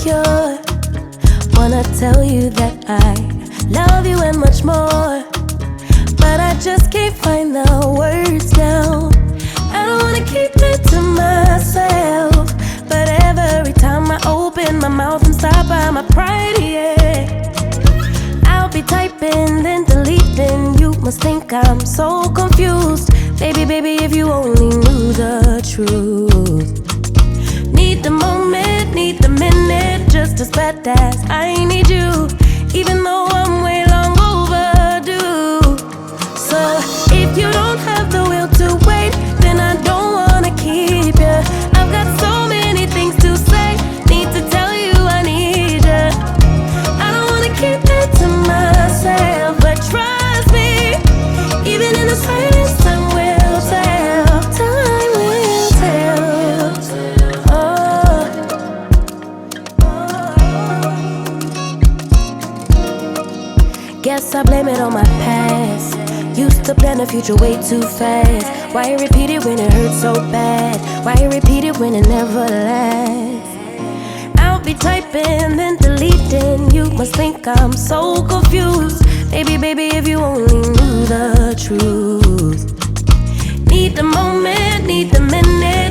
insecure. Wanna tell you that I love you and much more, but I just can't find the words now. I don't wanna keep it to myself, but every time I open my mouth, I'm stopped by my pride, yeah. I'll be typing, then deleting. You must think I'm so confused. Baby, baby, if you only knew the truth. Need the moment, need the minute, just as bad as I need you, even though I'm way long overdue. So if you don't have the will to wait, then I don't wanna keep you. I've got so many things to say, need to tell you I need you. I don't wanna keep it to myself, but trust me, even in the silence, time will tell. Time will tell. Oh. Guess I blame it on my past. Used to plan the future way too fast. Why repeat it when it hurts so bad? Why repeat it when it never lasts? I'll be typing, then deleting. You must think I'm so confused. Baby, baby, if you only knew the truth. Need the moment, need the minute,